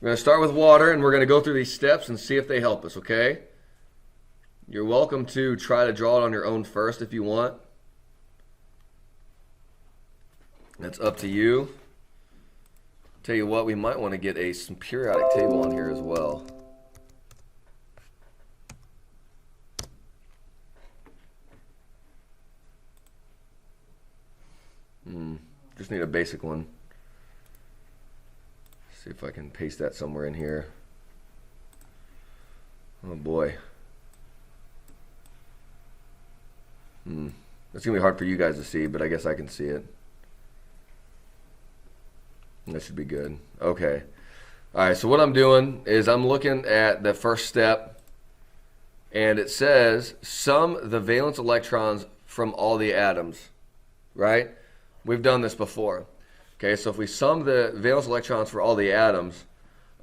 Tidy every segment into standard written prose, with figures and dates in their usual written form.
We're going to start with water, and we're going to go through these steps and see if they help us, okay? You're welcome to try to draw it on your own first if you want. That's up to you. Tell you what, we might want to get some periodic table on here as well. Just need a basic one. See if I can paste that somewhere in here. Oh boy. It's going to be hard for you guys to see, but I guess I can see it. That should be good. Okay. All right, so what I'm doing is I'm looking at the first step, and it says sum the valence electrons from all the atoms, right? We've done this before. Okay, so if we sum the valence electrons for all the atoms,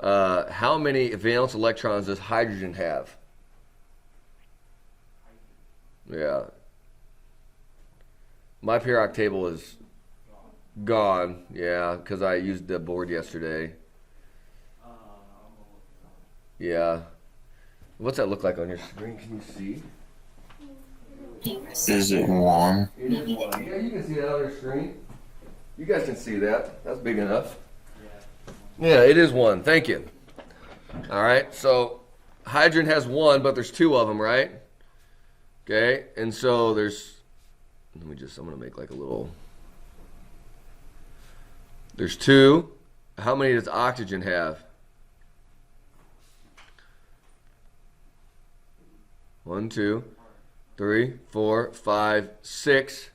how many valence electrons does hydrogen have? Yeah. My periodic table is gone, yeah, because I used the board yesterday. Yeah. What's that look like on your screen? Can you see? Is it one? It is one. Yeah, you can see that on your screen. You guys can see that. That's big enough. Yeah, it is one. Thank you. All right, so hydrogen has one, but there's two of them, right? Okay, and so I'm going to make like a little. There's two. How many does oxygen have? 1, 2, 3, 4, 5, 6.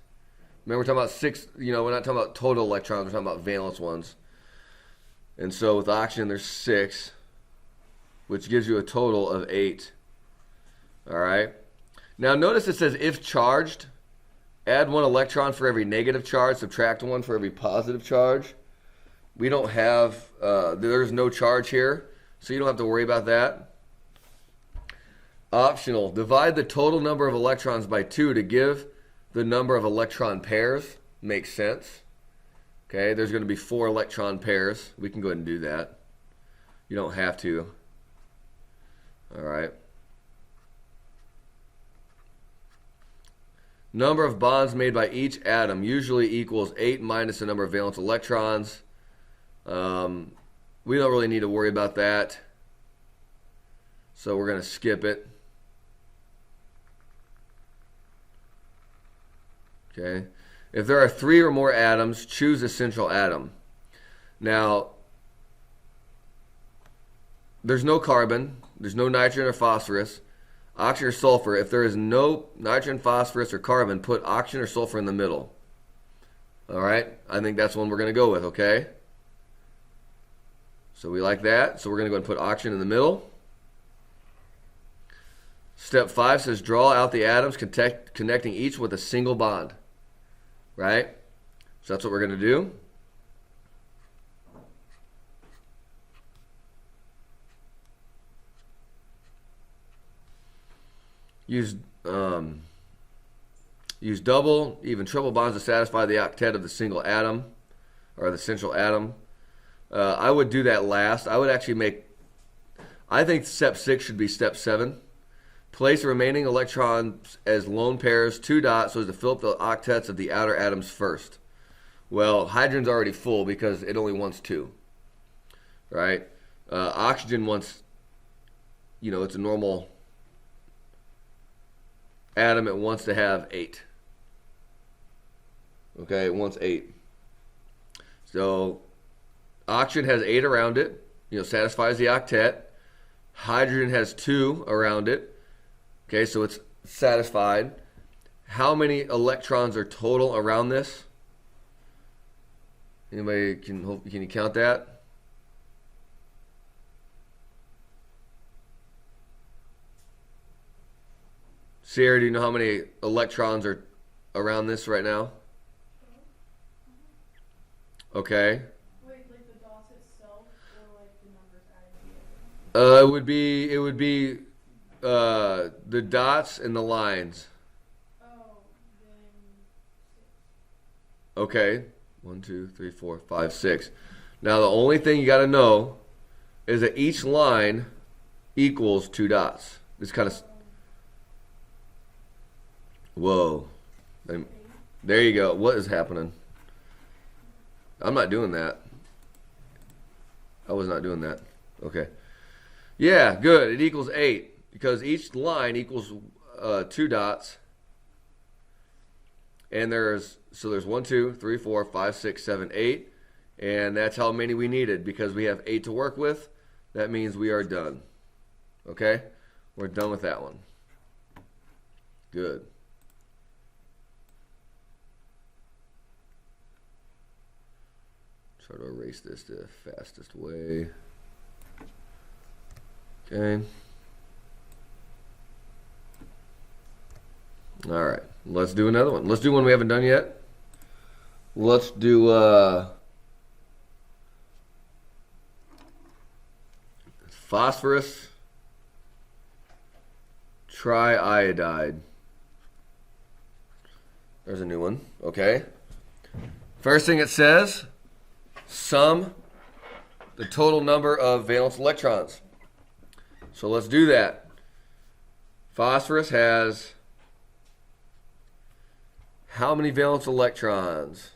Remember, we're talking about 6. We're not talking about total electrons. We're talking about valence ones. And so with oxygen, there's 6, which gives you a total of 8. All right. Now notice it says if charged, add 1 electron for every negative charge, subtract 1 for every positive charge. We don't have, there's no charge here, so you don't have to worry about that. Optional, divide the total number of electrons by 2 to give the number of electron pairs. Makes sense. Okay, there's going to be 4 electron pairs. We can go ahead and do that. You don't have to. All right. Number of bonds made by each atom usually equals 8 minus the number of valence electrons. We don't really need to worry about that, so we're going to skip it. Okay. If there are 3 or more atoms, choose a central atom. Now, there's no carbon, there's no nitrogen or phosphorus, oxygen or sulfur. If there is no nitrogen, phosphorus, or carbon, put oxygen or sulfur in the middle. All right, I think that's one we're going to go with, okay? So we like that. So we're going to go and put oxygen in the middle. Step 5 says draw out the atoms connecting each with a single bond. Right? So that's what we're going to do. Use double, even triple bonds to satisfy the octet of the single atom or the central atom. I would do that last. I think step 6 should be step 7. Place the remaining electrons as lone pairs, 2 dots, so as to fill up the octets of the outer atoms first. Well, hydrogen's already full because it only wants 2. Right? Oxygen wants, it's a normal atom. It wants to have 8. Okay, it wants 8. So oxygen has 8 around it, satisfies the octet. Hydrogen has 2 around it. Okay, so it's satisfied. How many electrons are total around this? Anybody can you count that? Sierra, do you know how many electrons are around this right now? Okay. Wait, like the dots itself, or like the numbers added together? It would be the dots and the lines. Oh, then 6. Okay. 1, 2, 3, 4, 5, 6. Now the only thing you got to know is that each line equals 2 dots. This kind of, whoa. There you go. What is happening? I'm not doing that. I was not doing that. Okay. Yeah, good. It equals 8 because each line equals 2 dots. And there's 1, 2, 3, 4, 5, 6, 7, 8. And that's how many we needed because we have 8 to work with. That means we are done. Okay? We're done with that one. Good. Try to erase this the fastest way. Okay. All right. Let's do another one. Let's do one we haven't done yet. Let's do phosphorus triiodide. There's a new one. Okay. First thing it says, sum the total number of valence electrons. So let's do that. Phosphorus has how many valence electrons?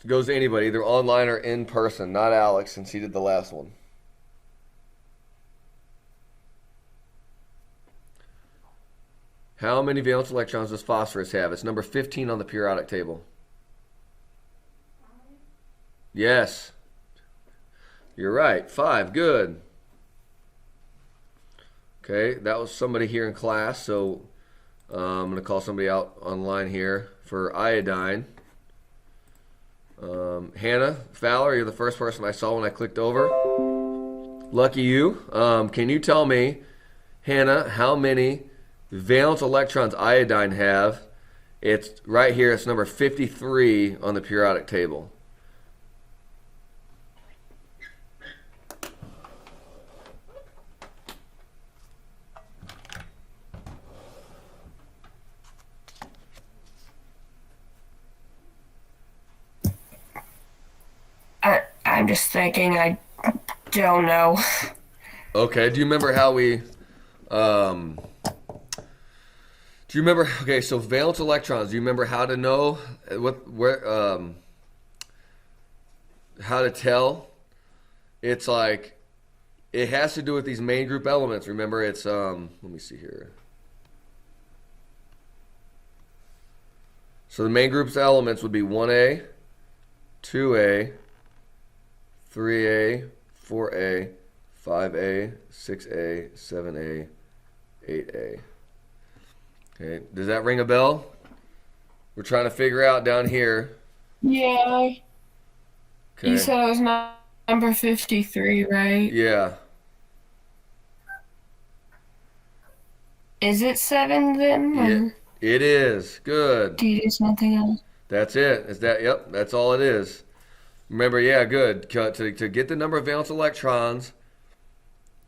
It goes to anybody, either online or in person, not Alex since he did the last one. How many valence electrons does phosphorus have? It's number 15 on the periodic table. Yes. You're right. 5. Good. Okay, that was somebody here in class, so I'm going to call somebody out online here for iodine. Hannah Fowler, you're the first person I saw when I clicked over. Lucky you. Can you tell me, Hannah, how many valence electrons iodine have? It's right here. It's number 53 on the periodic table. I'm just thinking, I don't know. Okay, do you remember how we, do you remember, okay, so valence electrons, do you remember how to know, how to tell? It's like, it has to do with these main group elements. Remember, it's, let me see here. So the main group's elements would be 1A, 2A, 3A, 4A, 5A, 6A, 7A, 8A. Okay, does that ring a bell? We're trying to figure out down here. Yeah. Okay. You said it was number 53, right? Yeah. Is it 7 then? Yeah, it is. Good. Do you do something else? That's it. Is that? Yep. That's all it is. Remember, yeah, good. To get the number of valence electrons,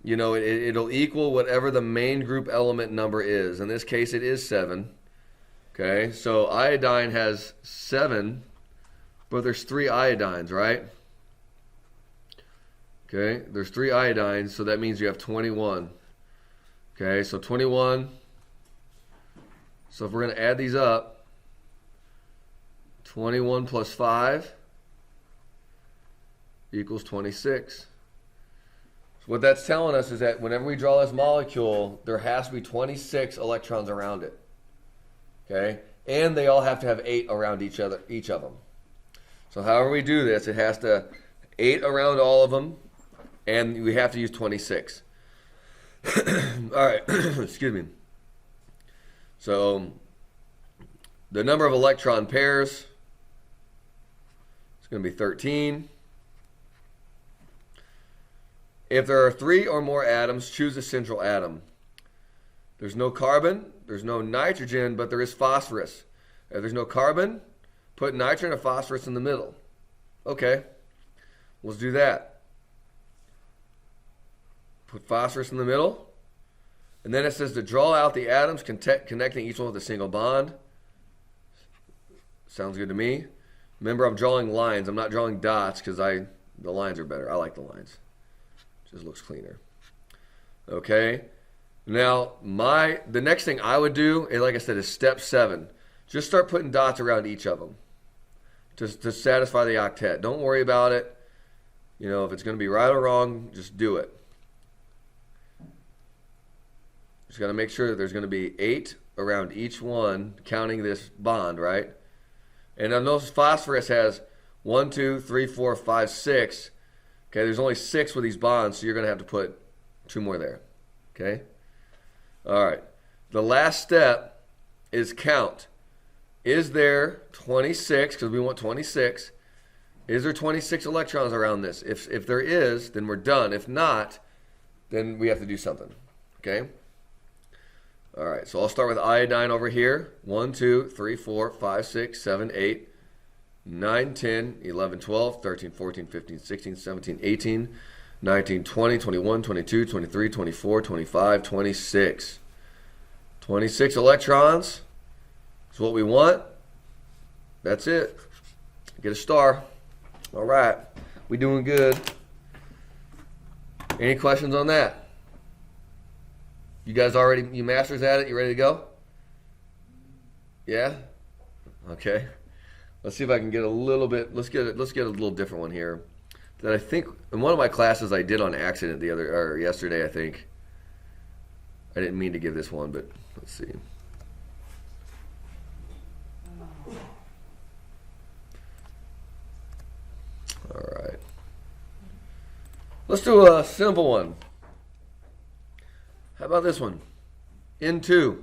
you know, it'll equal whatever the main group element number is. In this case, it is 7. Okay, so iodine has 7, but there's 3 iodines, right? Okay, there's 3 iodines, so that means you have 21. Okay, so 21. So if we're going to add these up, 21 plus 5 equals 26. So what that's telling us is that whenever we draw this molecule, there has to be 26 electrons around it. Okay? And they all have to have 8 around each of them. So however we do this, it has to 8 around all of them, and we have to use 26. All right, excuse me. So the number of electron pairs is going to be 13. If there are 3 or more atoms, choose a central atom. There's no carbon, there's no nitrogen, but there is phosphorus. If there's no carbon, put nitrogen and phosphorus in the middle. Okay, let's do that. Put phosphorus in the middle. And then it says to draw out the atoms connecting each one with a single bond. Sounds good to me. Remember, I'm drawing lines. I'm not drawing dots because I The lines are better. I like the lines. Just looks cleaner. Okay. Now, the next thing I would do, like I said, is step 7. Just start putting dots around each of them to satisfy the octet. Don't worry about it. You know, if it's going to be right or wrong, just do it. Just got to make sure that there's going to be 8 around each one, counting this bond, right? And I notice phosphorus has 1, 2, 3, 4, 5, 6. Okay, there's only 6 with these bonds, so you're going to have to put 2 more there. Okay? All right. The last step is count. Is there 26, because we want 26, is there 26 electrons around this? If there is, then we're done. If not, then we have to do something. Okay? All right, so I'll start with iodine over here. 1, 2, 3, 4, 5, 6, 7, 8, 9, 10, 11, 12, 13, 14, 15, 16, 17, 18, 19, 20, 21, 22, 23, 24, 25, 26. 26 electrons is what we want. That's it. Get a star. All right. We doing good. Any questions on that? You guys you masters at it? You ready to go? Yeah? Okay. Let's see if I can get a little bit. Let's get a little different one here. That I think in one of my classes I did on accident yesterday, I think. I didn't mean to give this one, but let's see. All right. Let's do a simple one. How about this one? N2.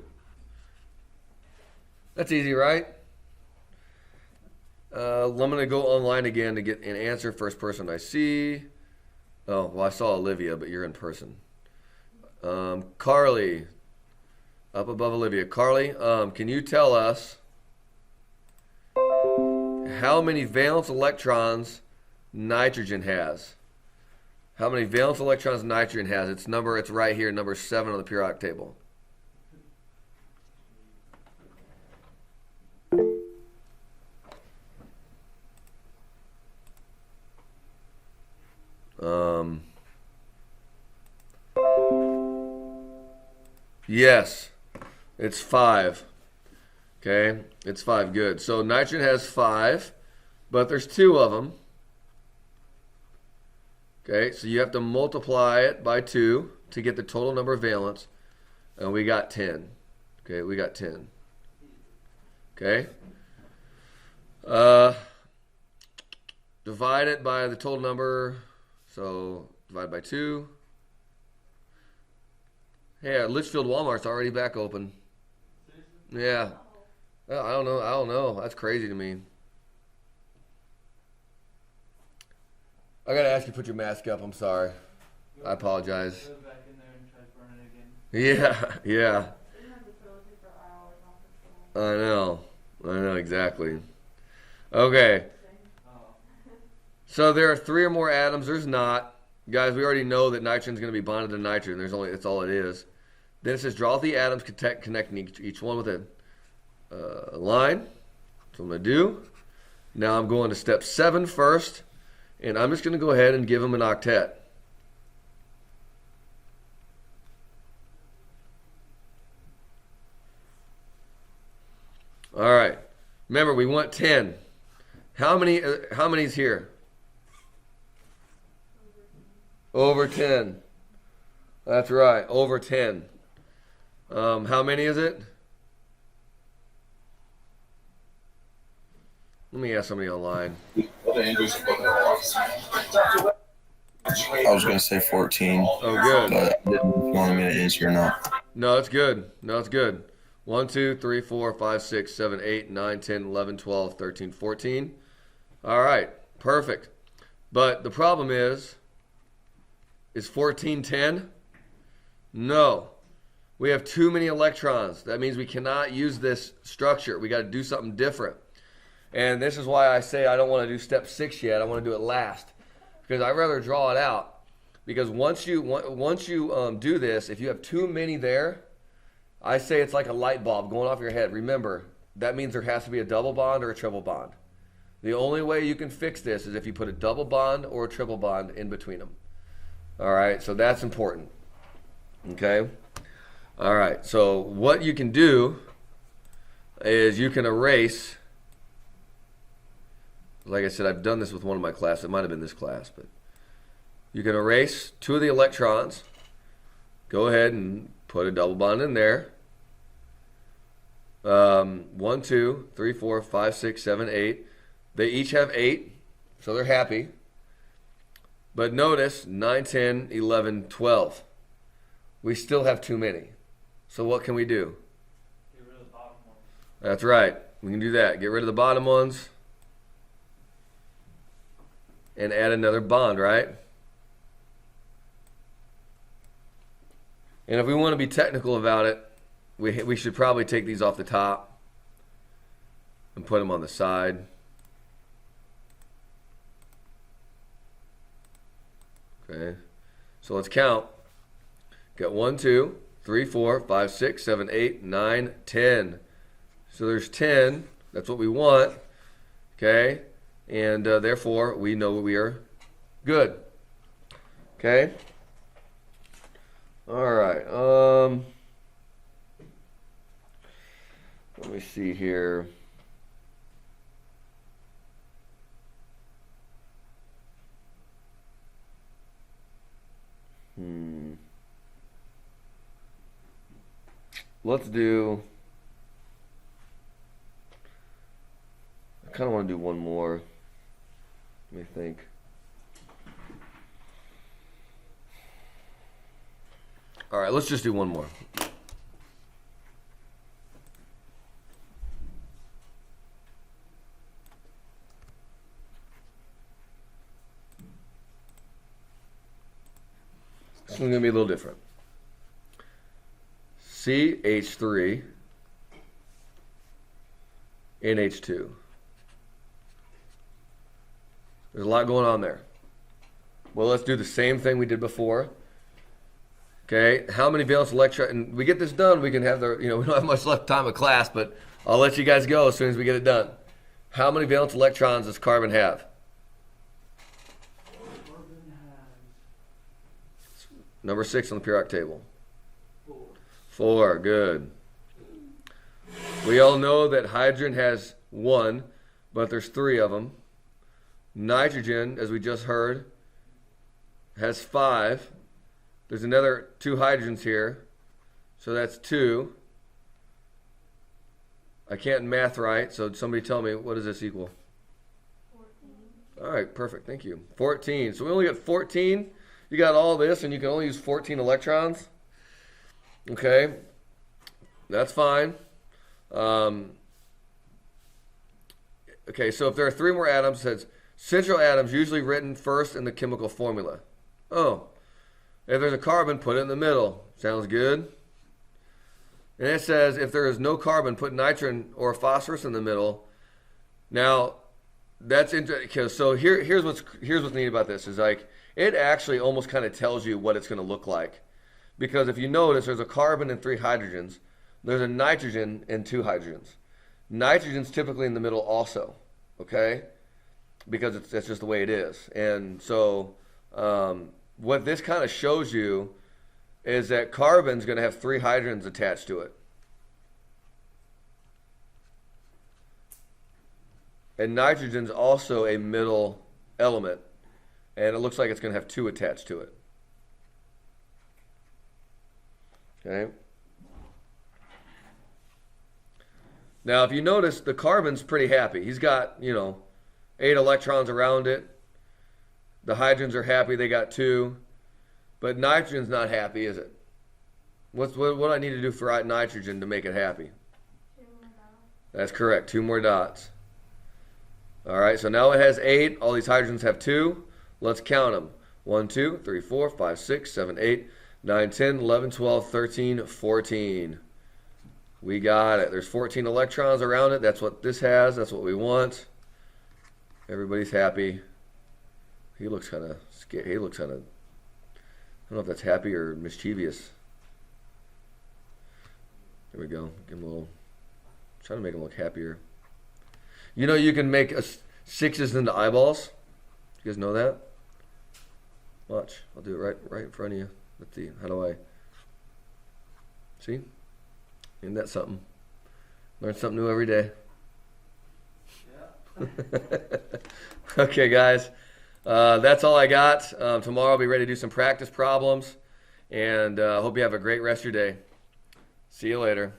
That's easy, right? I'm going to go online again to get an answer. First person I see. Oh, well, I saw Olivia, but you're in person. Carly. Up above Olivia. Carly, can you tell us how many valence electrons nitrogen has? How many valence electrons nitrogen has? It's right here, number 7 on the periodic table. Yes, it's 5. Okay, it's 5. Good. So nitrogen has 5, but there's 2 of them. Okay, so you have to multiply it by 2 to get the total number of valence, and we got 10. Okay, we got 10. Okay. Divide it by the total number, so divide by 2. Yeah, Litchfield Walmart's already back open. Yeah. I don't know. That's crazy to me. I gotta ask you to put your mask up. I'm sorry. I apologize. Go back in there and try to burn it again. Yeah. Didn't have the toilet paper aisle or something. I know exactly. Okay. Oh. So there are 3 or more atoms. There's not. Guys, we already know that nitrogen's going to be bonded to nitrogen. That's all it is. Then it says draw the atoms connecting each one with a line. That's what I'm going to do. Now I'm going to step 7 first. And I'm just going to go ahead and give them an octet. All right. Remember, we want 10. How many is here? Over 10. That's right. Over 10. How many is it? Let me ask somebody online. I was going to say 14. Oh, good. But I didn't want me to answer or not. No, it's good. 1, 2, 3, 4, 5, 6, 7, 8, 9, 10, 11, 12, 13, 14. All right. Perfect. But the problem is 14 10? No. We have too many electrons. That means we cannot use this structure. We got to do something different. And this is why I say I don't want to do step 6 yet. I want to do it last. Because I'd rather draw it out. Because once you do this, if you have too many there, I say it's like a light bulb going off your head. Remember, that means there has to be a double bond or a triple bond. The only way you can fix this is if you put a double bond or a triple bond in between them. All right, so that's important. Okay? All right, so what you can do is you can erase, like I said, I've done this with one of my classes. It might have been this class, but you can erase 2 of the electrons. Go ahead and put a double bond in there. 1, 2, 3, 4, 5, 6, 7, 8. They each have 8, so they're happy. But notice 9, 10, 11, 12. We still have too many. So what can we do? Get rid of the bottom one. That's right. We can do that. Get rid of the bottom ones and add another bond, right? And if we want to be technical about it, we should probably take these off the top and put them on the side. Okay, so let's count. Got 1, 2, 3, 4, 5, 6, 7, 8, 9, 10. So there's 10. That's what we want. Okay, and therefore we know we are good. Okay. All right. Let me see here. Let's do, I kind of want to do one more. Let me think. All right, let's just do one more. This one's going to be a little different. CH3, NH2. There's a lot going on there. Well, let's do the same thing we did before. Okay, how many valence electrons? And we get this done, we can have the, we don't have much left time of class, but I'll let you guys go as soon as we get it done. How many valence electrons does carbon have? Carbon has Number 6 on the periodic table. 4. 4, good. We all know that hydrogen has 1, but there's 3 of them. Nitrogen, as we just heard, has 5. There's another 2 hydrogens here, so that's 2. I can't math right, so somebody tell me, what does this equal? 14. All right, perfect, thank you. 14, so we only got 14. You got all this, and you can only use 14 electrons. Okay, that's fine. Okay, so if there are 3 more atoms, it says central atoms usually written first in the chemical formula. Oh, if there's a carbon, put it in the middle. Sounds good. And it says if there is no carbon, put nitrogen or phosphorus in the middle. Now, that's interesting. So here's what's neat about this is like it actually almost kind of tells you what it's going to look like. Because if you notice, there's a carbon and 3 hydrogens. There's a nitrogen and 2 hydrogens. Nitrogen's typically in the middle also, okay? Because that's just the way it is. And so what this kind of shows you is that carbon's going to have 3 hydrogens attached to it. And nitrogen's also a middle element. And it looks like it's going to have 2 attached to it. Okay. Now, if you notice, the carbon's pretty happy. He's got, 8 electrons around it. The hydrogens are happy. They got 2. But nitrogen's not happy, is it? What do I need to do for nitrogen to make it happy? 2 more dots. That's correct. 2 more dots. All right, so now it has 8. All these hydrogens have 2. Let's count them. 1, 2, 3, 4, 5, 6, 7, 8, 9, 10, 11, 12, 13, 14. We got it. There's 14 electrons around it. That's what this has. That's what we want. Everybody's happy. He looks kind of scared. He looks kind of, I don't know if that's happy or mischievous. There we go. Give him a little, try to make him look happier. You can make 6 is into eyeballs. You guys know that? Watch. I'll do it right in front of you. Let's see. How do I? See? Isn't that something? Learn something new every day. Yeah. Okay, guys. That's all I got. Tomorrow I'll be ready to do some practice problems. And hope you have a great rest of your day. See you later.